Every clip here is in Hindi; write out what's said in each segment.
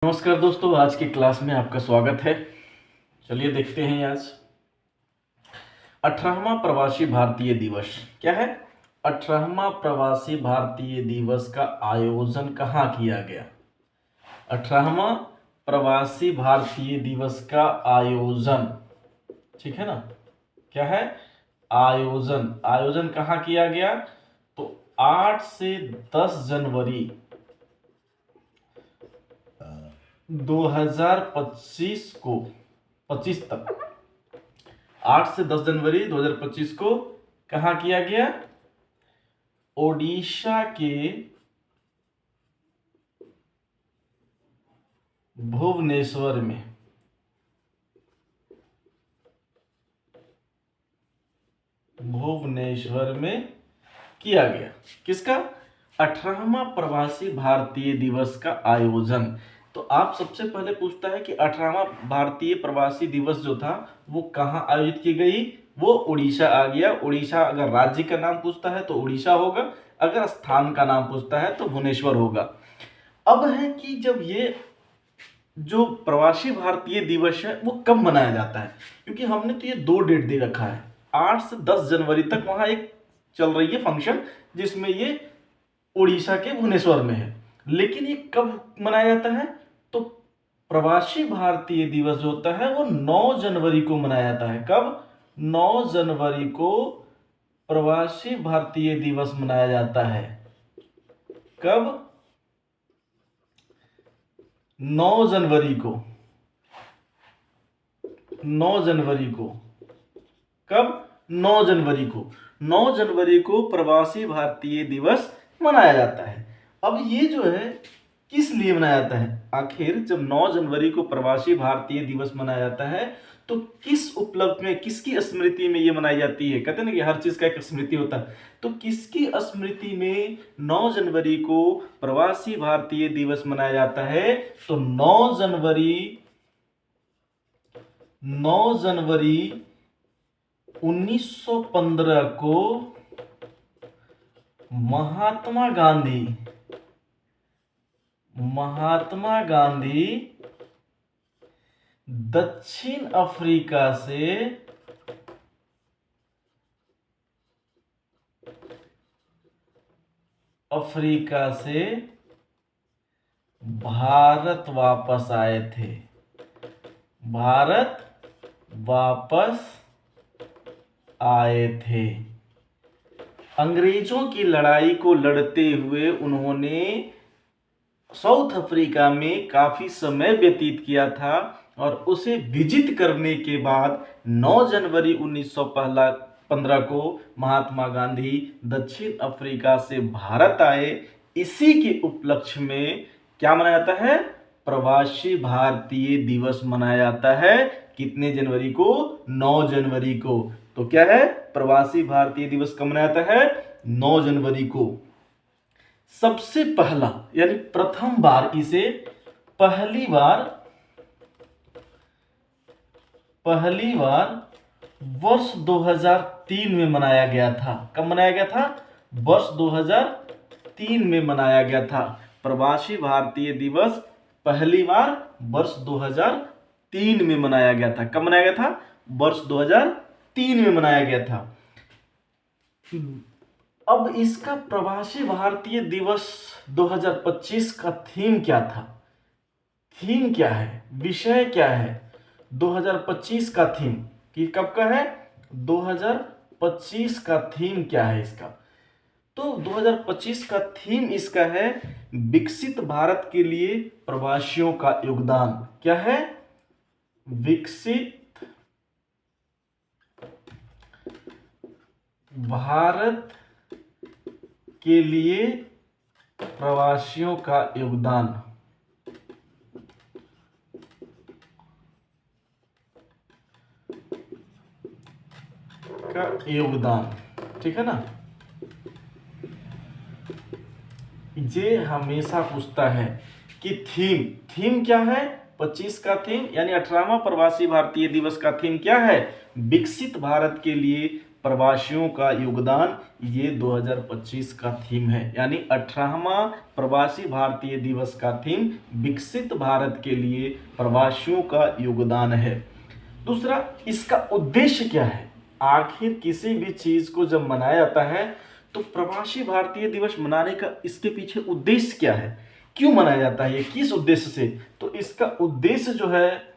नमस्कार दोस्तों, आज की क्लास में आपका स्वागत है। चलिए देखते हैं आज 18वां प्रवासी भारतीय दिवस क्या है। 18वां प्रवासी भारतीय दिवस का आयोजन कहाँ किया गया। 18वां प्रवासी भारतीय दिवस का आयोजन, ठीक है ना, क्या है आयोजन। आयोजन कहाँ किया गया तो 8 से 10 जनवरी 2025 को 25 तक 8 से 10 जनवरी 2025 को कहाँ किया गया, ओडिशा के भुवनेश्वर में। भुवनेश्वर में किया गया किसका, 18वां प्रवासी भारतीय दिवस का आयोजन। तो आप सबसे पहले पूछता है कि 18वां भारतीय प्रवासी दिवस जो था वो कहाँ आयोजित की गई, वो उड़ीसा आ गया। उड़ीसा अगर राज्य का नाम पूछता है तो उड़ीसा होगा, अगर स्थान का नाम पूछता है तो भुवनेश्वर होगा। अब है कि जब ये जो प्रवासी भारतीय दिवस है वो कब मनाया जाता है, क्योंकि हमने तो ये 2 डेट दे रखा है, 8 से 10 जनवरी तक वहां एक चल रही है फंक्शन जिसमें ये उड़ीसा के भुवनेश्वर में है। लेकिन ये कब मनाया जाता है तो प्रवासी भारतीय दिवस जो होता है वो 9 जनवरी को मनाया जाता है। कब, 9 जनवरी को प्रवासी भारतीय दिवस मनाया जाता है। कब, 9 जनवरी को। 9 जनवरी को कब, 9 जनवरी को 9 जनवरी को प्रवासी भारतीय दिवस मनाया जाता है। अब ये जो है किस लिए मनाया जाता है, आखिर जब 9 जनवरी को प्रवासी भारतीय दिवस मनाया जाता है तो किस उपलब्ध में, किसकी स्मृति में ये मनाई जाती है। कहते हैं ना कि हर चीज का एक स्मृति होता है, तो किसकी स्मृति में 9 जनवरी को प्रवासी भारतीय दिवस मनाया जाता है। तो 9 जनवरी 1915 को महात्मा गांधी दक्षिण अफ्रीका से भारत वापस आए थे। भारत वापस आए थे। अंग्रेजों की लड़ाई को लड़ते हुए उन्होंने साउथ अफ्रीका में काफी समय व्यतीत किया था और उसे विजिट करने के बाद 9 जनवरी 1915 को महात्मा गांधी दक्षिण अफ्रीका से भारत आए। इसी के उपलक्ष्य में क्या मनाया जाता है, प्रवासी भारतीय दिवस मनाया जाता है। कितने जनवरी को, 9 जनवरी को। तो क्या है, प्रवासी भारतीय दिवस कब मनाया जाता है, 9 जनवरी को। सबसे पहला यानी प्रथम बार इसे पहली बार वर्ष 2003 में मनाया गया था। कब मनाया गया था, वर्ष 2003 में मनाया गया था। प्रवासी भारतीय दिवस पहली बार वर्ष 2003 में मनाया गया था। कब मनाया गया था, वर्ष 2003 में मनाया गया था। अब इसका प्रवासी भारतीय दिवस 2025 का थीम क्या था, थीम क्या है, विषय क्या है 2025 का थीम, कि कब का है, 2025 का थीम क्या है इसका। तो 2025 का थीम इसका है विकसित भारत के लिए प्रवासियों का योगदान। क्या है, विकसित भारत के लिए प्रवासियों का योगदान। ठीक है ना। ये हमेशा पूछता है कि थीम क्या है, 25 का थीम यानी 18वां प्रवासी भारतीय दिवस का थीम क्या है, विकसित भारत के लिए प्रवासियों का योगदान। ये 2025 का थीम है, यानी 18वां प्रवासी भारतीय दिवस का थीम विकसित भारत के लिए प्रवासियों का योगदान है। दूसरा, इसका उद्देश्य क्या है? आखिर किसी भी चीज को जब मनाया जाता है तो प्रवासी भारतीय दिवस मनाने का इसके पीछे उद्देश्य क्या है, क्यों मनाया जाता है, ये किस उद्देश्य से? तो इसका उद्देश्य जो है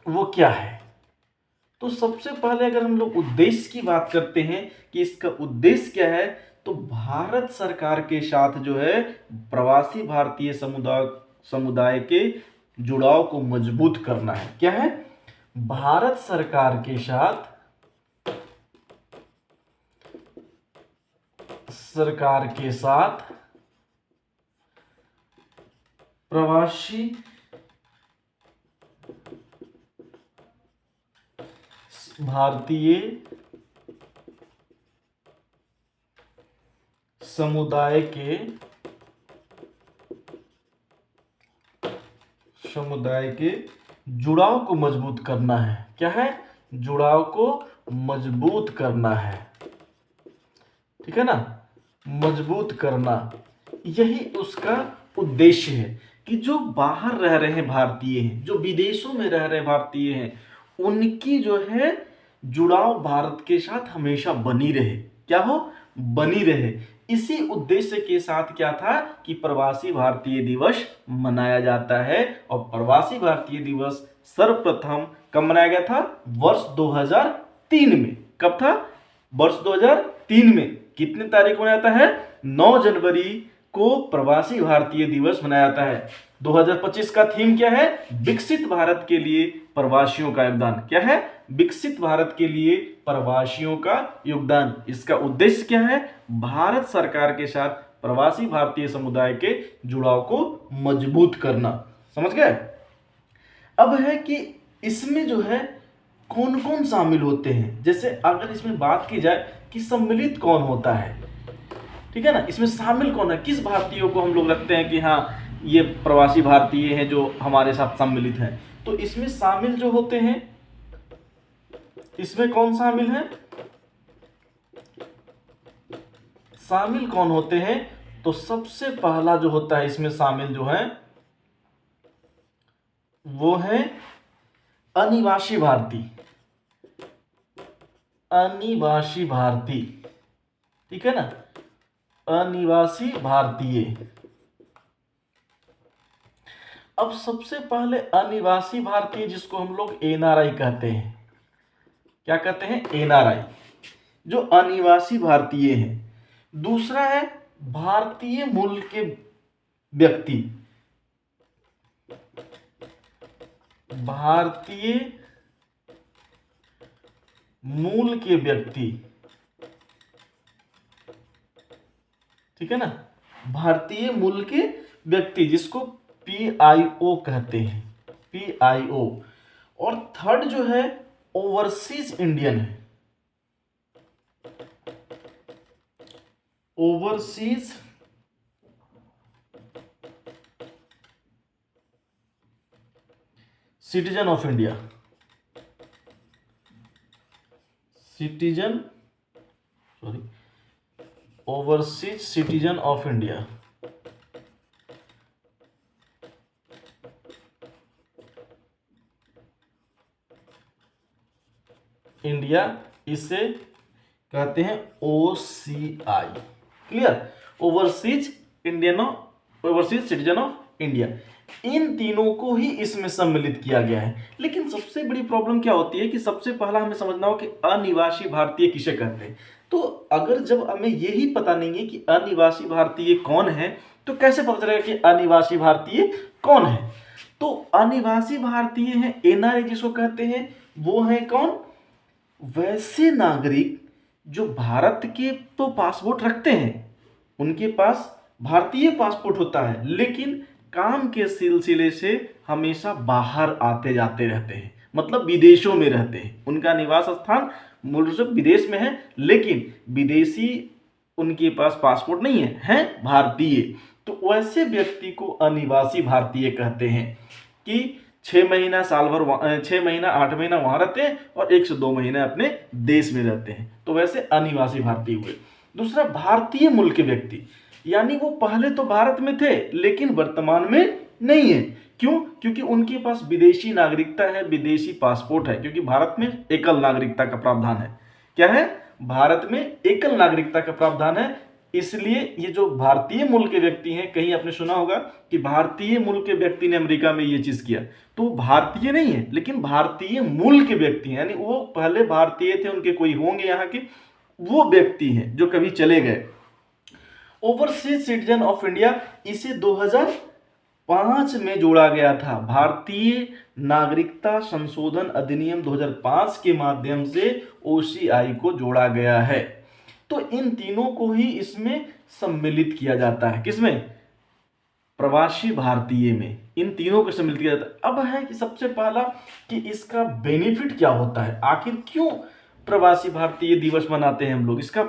वो क्या है? तो सबसे पहले अगर हम लोग उद्देश्य की बात करते हैं कि इसका उद्देश्य क्या है, तो भारत सरकार के साथ जो है प्रवासी भारतीय समुदाय समुदाय के जुड़ाव को मजबूत करना है। क्या है? भारत सरकार के साथ प्रवासी भारतीय समुदाय के जुड़ाव को मजबूत करना है। क्या है? जुड़ाव को मजबूत करना है, ठीक है ना, मजबूत करना, यही उसका उद्देश्य है कि जो बाहर रह रहे हैं भारतीय हैं, जो विदेशों में रह रहे भारतीय हैं, उनकी जो है जुड़ाव भारत के साथ हमेशा बनी रहे। क्या हो? बनी रहे। इसी उद्देश्य के साथ क्या था कि प्रवासी भारतीय दिवस मनाया जाता है। और प्रवासी भारतीय दिवस सर्वप्रथम कब मनाया गया था? वर्ष 2003 में। कब था? वर्ष 2003 में। कितने तारीख को मनाया जाता है? 9 जनवरी को प्रवासी भारतीय दिवस मनाया जाता है। 2025 का थीम क्या है? विकसित भारत के लिए प्रवासियों का योगदान। क्या है? विकसित भारत के लिए प्रवासियों का योगदान। इसका उद्देश्य क्या है? भारत सरकार के साथ प्रवासी भारतीय समुदाय के जुड़ाव को मजबूत करना। समझ गए? अब है कि इसमें जो है कौन कौन शामिल होते हैं। जैसे अगर इसमें बात की जाए कि सम्मिलित कौन होता है, ठीक है ना, इसमें शामिल कौन है, किस भारतीयों को हम लोग रखते हैं कि हाँ ये प्रवासी भारतीय हैं जो हमारे साथ सम्मिलित हैं। तो इसमें शामिल जो होते हैं, इसमें कौन शामिल है? शामिल कौन होते हैं? तो सबसे पहला जो होता है इसमें शामिल जो है वो है अनिवासी भारतीय। अनिवासी भारतीय, ठीक है ना, अनिवासी भारतीय। अब सबसे पहले अनिवासी भारतीय जिसको हम लोग एनआरआई कहते हैं। क्या कहते हैं? एनआरआई, जो अनिवासी भारतीय हैं। दूसरा है भारतीय मूल के व्यक्ति। भारतीय मूल के व्यक्ति, ठीक है ना, भारतीय मूल के व्यक्ति जिसको पीआईओ कहते हैं, पीआईओ। और थर्ड जो है ओवरसीज इंडियन है, overseas citizen of India, citizen sorry overseas citizen of India. India, इसे कहते हैं OCI. Clear? Overseas citizen of India. इन तीनों को ही इसमें सम्मिलित किया गया है। लेकिन सबसे बड़ी प्रॉब्लम क्या होती है कि सबसे पहला हमें समझना हो कि अनिवासी भारतीय किसे कहते हैं। तो अगर जब हमें यही पता नहीं है कि अनिवासी भारतीय कौन है, तो कैसे पता चलेगा कि अनिवासी भारतीय कौन है? तो अनिवासी भारतीय हैं, एनआरआई जिसको कहते हैं, वो है कौन? वैसे नागरिक जो भारत के तो पासपोर्ट रखते हैं, उनके पास भारतीय पासपोर्ट होता है, लेकिन काम के सिलसिले से हमेशा बाहर आते जाते रहते हैं, मतलब विदेशों में रहते हैं। उनका निवास स्थान मूल रूप से विदेश में है, लेकिन विदेशी उनके पास पासपोर्ट नहीं है, हैं भारतीय। तो वैसे व्यक्ति को अनिवासी भारतीय कहते हैं कि 6 महीना साल भर 6 महीना 8 महीना वहां रहते हैं और 1 से 2 महीने अपने देश में रहते हैं। तो वैसे अनिवासी भारतीय हुए। दूसरा भारतीय मूल के व्यक्ति, यानी वो पहले तो भारत में थे लेकिन वर्तमान में नहीं है। क्यों? क्योंकि उनके पास विदेशी नागरिकता है, विदेशी पासपोर्ट है, क्योंकि भारत में एकल नागरिकता का प्रावधान है। क्या है? भारत में एकल नागरिकता का प्रावधान है। इसलिए ये जो भारतीय मूल के व्यक्ति हैं, कहीं आपने सुना होगा कि भारतीय मूल के व्यक्ति ने अमेरिका में ये चीज किया, तो भारतीय नहीं है लेकिन भारतीय मूल के व्यक्ति हैं, यानी वो पहले भारतीय थे, उनके कोई होंगे यहाँ के, वो व्यक्ति हैं जो कभी चले गए। ओवरसीज सिटीजन ऑफ इंडिया, इसे 2005 में जोड़ा गया था। भारतीय नागरिकता संशोधन अधिनियम 2005 के माध्यम से ओसीआई को जोड़ा गया है। तो इन तीनों को ही इसमें सम्मिलित किया जाता है। किसमें? प्रवासी भारतीय में इन तीनों को सम्मिलित किया जाता है। अब है कि सबसे पहला कि इसका बेनिफिट क्या होता है, आखिर क्यों प्रवासी भारतीय दिवस मनाते हैं हम लोग, इसका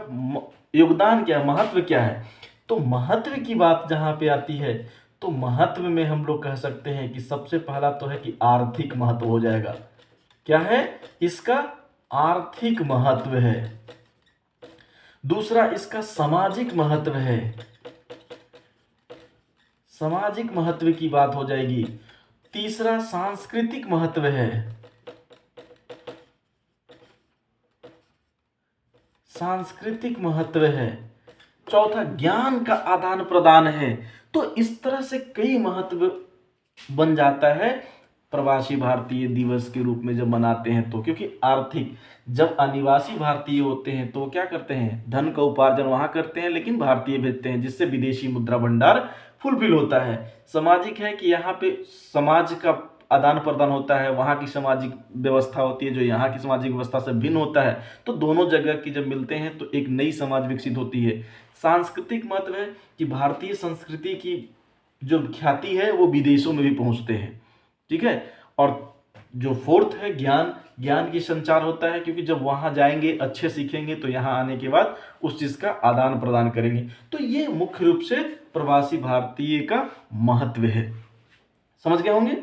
योगदान क्या है, महत्व क्या है। तो महत्व की बात जहां पे आती है तो महत्व में हम लोग कह सकते हैं कि सबसे पहला तो है कि आर्थिक महत्व हो जाएगा। क्या है? इसका आर्थिक महत्व है। दूसरा, इसका सामाजिक महत्व है, सामाजिक महत्व की बात हो जाएगी। तीसरा, सांस्कृतिक महत्व है, सांस्कृतिक महत्व है। चौथा, ज्ञान का आदान प्रदान है। तो इस तरह से कई महत्व बन जाता है प्रवासी भारतीय दिवस के रूप में जब मनाते हैं तो। क्योंकि आर्थिक, जब अनिवासी भारतीय होते हैं तो क्या करते हैं, धन का उपार्जन वहां करते हैं लेकिन भारतीय भेजते हैं, जिससे विदेशी मुद्रा भंडार फुलफिल होता है। सामाजिक है कि यहाँ पे समाज का आदान प्रदान होता है, वहाँ की सामाजिक व्यवस्था होती है जो यहाँ की सामाजिक व्यवस्था से भिन्न होता है, तो दोनों जगह की जब मिलते हैं तो एक नई समाज विकसित होती है। सांस्कृतिक महत्व है कि भारतीय संस्कृति की जो ख्याति है वो विदेशों में भी पहुंचते हैं। ठीक है। और जो फोर्थ है ज्ञान, ज्ञान की संचार होता है, क्योंकि जब वहां जाएंगे अच्छे सीखेंगे तो यहाँ आने के बाद उस चीज का आदान प्रदान करेंगे। तो ये मुख्य रूप से प्रवासी भारतीय का महत्व है। समझ गए होंगे?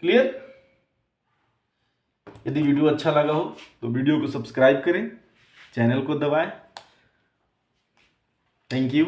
क्लियर? यदि वीडियो अच्छा लगा हो तो वीडियो को सब्सक्राइब करें, चैनल को दबाएं। Thank you.